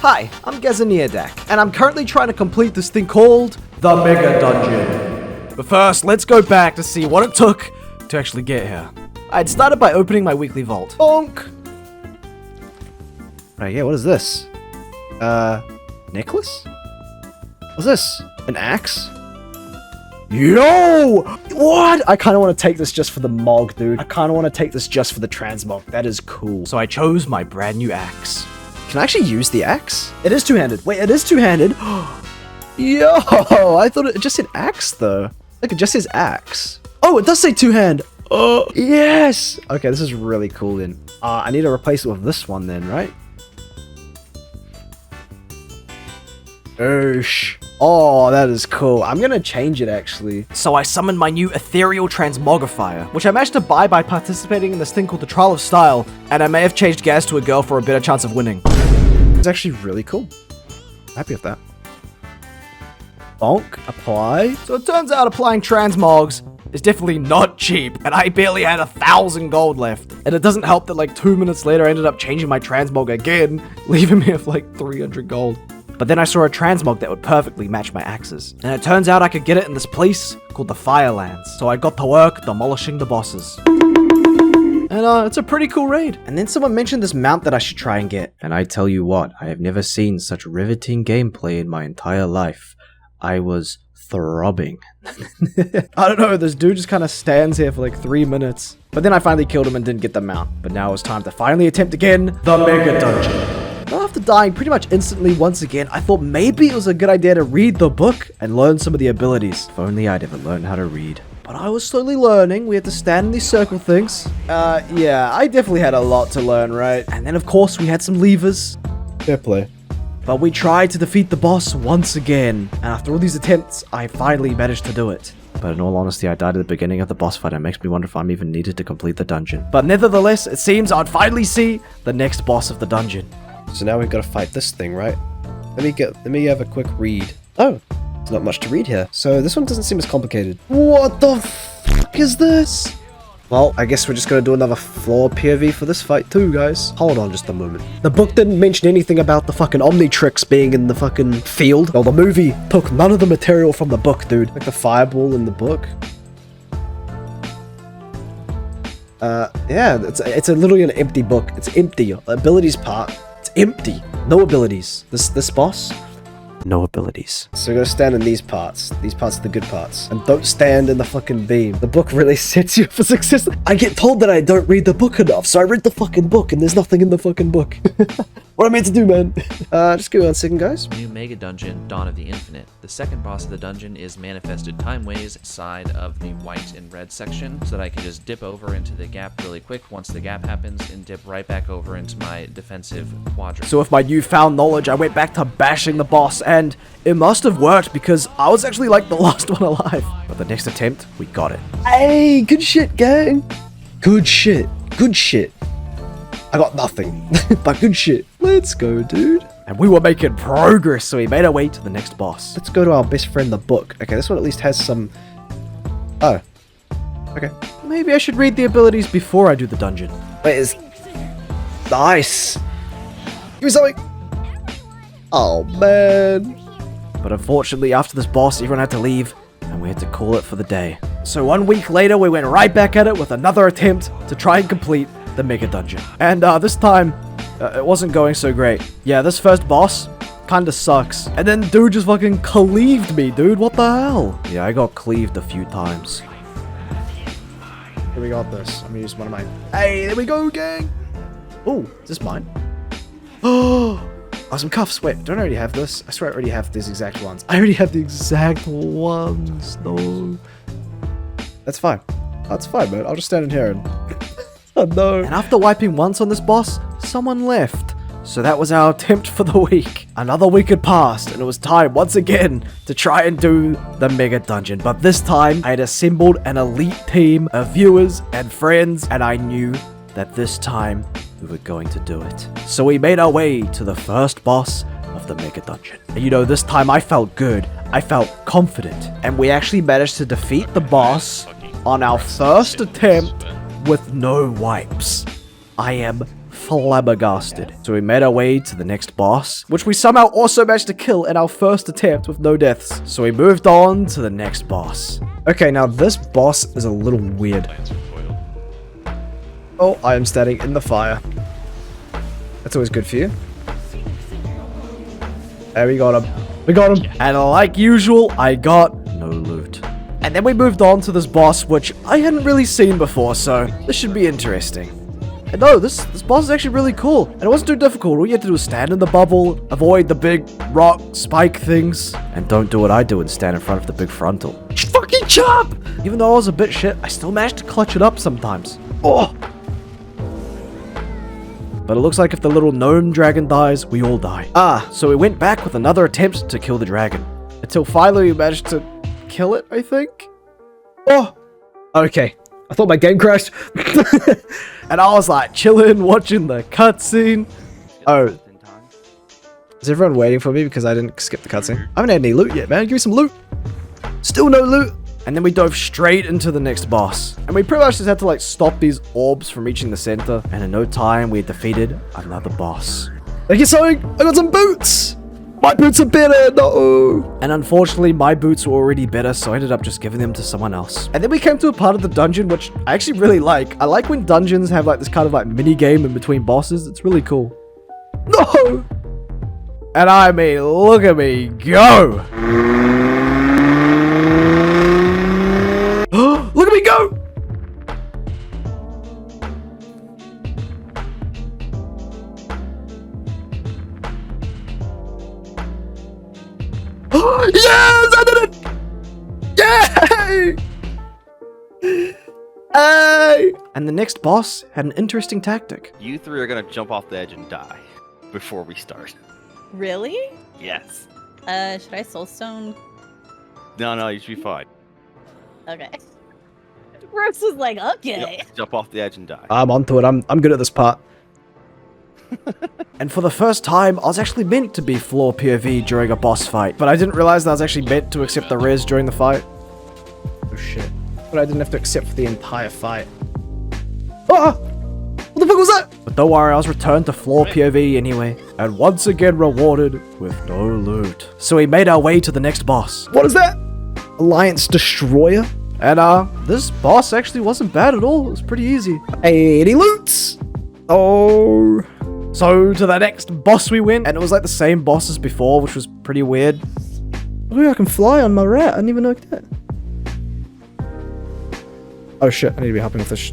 Hi, I'm Gazaniadak, and I'm currently trying to complete this thing called the Mega Dungeon. But first, let's go back to see what it took to actually get here. I'd started by opening my weekly vault. Bonk! Right, yeah, what is this? Necklace? What's this? An axe? Yo! What? I kind of want to take this just for the mog, dude. I kind of want to take this just for the transmog. That is cool. So I chose my brand new axe. Can I actually use the axe? It is two-handed. Wait, it is two-handed. Yo! I thought it just said axe, though. Look, it just says axe. Oh, it does say two-hand. Oh, yes! Okay, this is really cool, then. I need to replace it with this one, then, right? Oh, that is cool. I'm gonna change it, actually. So I summoned my new ethereal transmogrifier, which I managed to buy by participating in this thing called the Trial of Style, and I may have changed Gaz to a girl for a better chance of winning. It's actually really cool. Happy with that. Bonk, apply. So it turns out applying transmogs is definitely not cheap, and I barely had 1,000 gold left. And it doesn't help that like 2 minutes later I ended up changing my transmog again, leaving me with like 300 gold. But then I saw a transmog that would perfectly match my axes. And it turns out I could get it in this place called the Firelands. So I got to work demolishing the bosses. And it's a pretty cool raid. And then someone mentioned this mount that I should try and get. And I tell you what, I have never seen such riveting gameplay in my entire life. I was throbbing. I don't know, this dude just kind of stands here for like 3 minutes. But then I finally killed him and didn't get the mount. But now it's time to finally attempt again the Mega Dungeon. After dying pretty much instantly once again, I thought maybe it was a good idea to read the book and learn some of the abilities. If only I'd ever learned how to read. But I was slowly learning. We had to stand in these circle things. Yeah, I definitely had a lot to learn, right? And then of course we had some levers. Fair play. But we tried to defeat the boss once again. And after all these attempts, I finally managed to do it. But in all honesty, I died at the beginning of the boss fight. It makes me wonder if I'm even needed to complete the dungeon. But nevertheless, it seems I'd finally see the next boss of the dungeon. So now we've got to fight this thing, right? Let me have a quick read. Oh, there's not much to read here. So this one doesn't seem as complicated. What the fuck is this? Well, I guess we're just going to do another floor POV for this fight too, guys. Hold on just a moment. The book didn't mention anything about the fucking Omnitrix being in the fucking field. Well, the movie took none of the material from the book, dude. Like the fireball in the book. Yeah, it's literally an empty book. It's empty. The abilities part. Empty. No abilities. This boss? No abilities. So you're gonna stand in these parts. These parts are the good parts. And don't stand in the fucking beam. The book really sets you up for success. I get told that I don't read the book enough, so I read the fucking book and there's nothing in the fucking book. What am I meant to do, man? Just give me 1 second, guys. New Mega Dungeon, Dawn of the Infinite. The second boss of the dungeon is manifested timeways side of the white and red section, so that I can just dip over into the gap really quick once the gap happens and dip right back over into my defensive quadrant. So with my newfound knowledge, I went back to bashing the boss, and it must have worked because I was actually like the last one alive. But the next attempt, we got it. Hey, good shit, gang. Good shit. Good shit. I got nothing, but good shit. Let's go, dude. And we were making progress, so we made our way to the next boss. Let's go to our best friend, the book. Okay, this one at least has some... Oh. Okay. Maybe I should read the abilities before I do the dungeon. Wait, it's... Nice. Give me something. Oh, man. But unfortunately, after this boss, everyone had to leave, and we had to call it for the day. So 1 week later, we went right back at it with another attempt to try and complete the Mega Dungeon. And this time, it wasn't going so great. Yeah, this first boss kinda sucks. And then dude just fucking cleaved me, dude. What the hell? Yeah, I got cleaved a few times. Here we got this. I'm gonna use one of mine. Hey, there we go, gang. Oh, is this mine? Oh, some cuffs. Wait, don't I already have this? I swear I already have these exact ones. I already have the exact ones. No. That's fine. That's fine, man. I'll just stand in here and... Oh, no. And after wiping once on this boss, someone left. So that was our attempt for the week. Another week had passed, and it was time once again to try and do the Mega Dungeon. But this time, I had assembled an elite team of viewers and friends, and I knew that this time we were going to do it. So we made our way to the first boss of the Mega Dungeon. And you know, this time I felt good. I felt confident. And we actually managed to defeat the boss on our first attempt with no wipes. I am flabbergasted. So we made our way to the next boss, which we somehow also managed to kill in our first attempt with no deaths. So we moved on to the next boss. Okay, now this boss is a little weird. Oh, I am standing in the fire. That's always good for you. There, we got him. We got him. And like usual, I got no loot. And then we moved on to this boss, which I hadn't really seen before, so this should be interesting. And no, this boss is actually really cool. And it wasn't too difficult. All you had to do was stand in the bubble, avoid the big rock spike things, and don't do what I do and stand in front of the big frontal. Fucking chop! Even though I was a bit shit, I still managed to clutch it up sometimes. Oh! But it looks like if the little gnome dragon dies, we all die. So we went back with another attempt to kill the dragon. Until finally we managed to kill it, I think? Oh! Okay. I thought my game crashed. And I was like chilling, watching the cutscene. Oh. Is everyone waiting for me because I didn't skip the cutscene? I haven't had any loot yet, man. Give me some loot. Still no loot. And then we dove straight into the next boss. And we pretty much just had to like stop these orbs from reaching the center. And in no time, we had defeated another boss. I get something! I got some boots! My boots are better! No! And unfortunately, my boots were already better, so I ended up just giving them to someone else. And then we came to a part of the dungeon, which I actually really like. I like when dungeons have like this kind of like mini game in between bosses. It's really cool. No! And I mean, look at me go! Look at me go! Yes! I did it! Yay! Hey! And the next boss had an interesting tactic. You three are gonna jump off the edge and die before we start. Really? Yes. Should I soulstone? No, you should be fine. Okay. Roox was like, okay. Yep, jump off the edge and die. I'm onto it. I'm good at this part. And for the first time, I was actually meant to be floor POV during a boss fight, but I didn't realize that I was actually meant to accept the res during the fight. Oh shit. But I didn't have to accept for the entire fight. Ah! What the fuck was that? But don't worry, I was returned to floor POV anyway, and once again rewarded with no loot. So we made our way to the next boss. What is that? Alliance Destroyer? And this boss actually wasn't bad at all. It was pretty easy. 80 loots! Oh. So to the next boss we went, and it was like the same boss as before, which was pretty weird. Oh, I can fly on my rat. I didn't even know that. Oh shit, I need to be helping with this.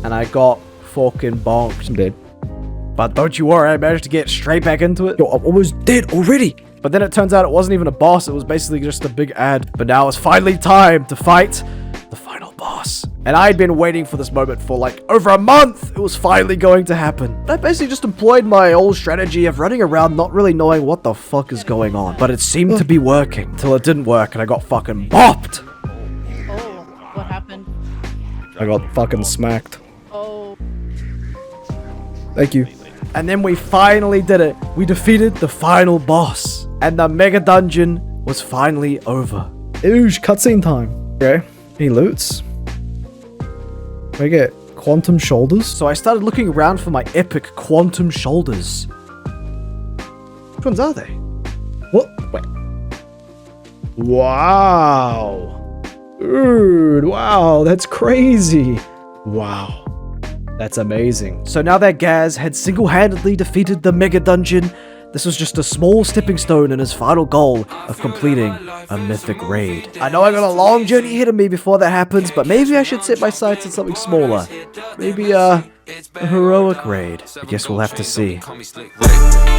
And I got fucking bonked. I'm dead. But don't you worry, I managed to get straight back into it. Yo, I'm almost dead already. But then it turns out it wasn't even a boss, it was basically just a big ad. But now it's finally time to fight the final boss. And I had been waiting for this moment for like over a month. It was finally going to happen. I basically just employed my old strategy of running around not really knowing what the fuck is going on. But it seemed to be working, till it didn't work and I got fucking bopped. Oh, what happened? I got fucking smacked. Oh. Thank you. And then we finally did it. We defeated the final boss. And the mega dungeon was finally over. Oosh, cutscene time. Okay, any loots? Can I get quantum shoulders? So I started looking around for my epic quantum shoulders. Which ones are they? What? Wait. Wow. Dude, wow, that's crazy. Wow. That's amazing. So now that Gaz had single-handedly defeated the mega dungeon, this was just a small stepping stone in his final goal of completing a mythic raid. I know I got a long journey ahead of me before that happens, but maybe I should set my sights on something smaller. Maybe a heroic raid. I guess we'll have to see.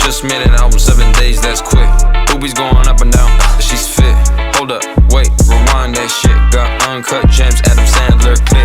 Just made an album 7 days, that's quick. Boobies going up and down, she's fit. Hold up, wait, rewind that shit. Got uncut gems, Adam Sandler clip.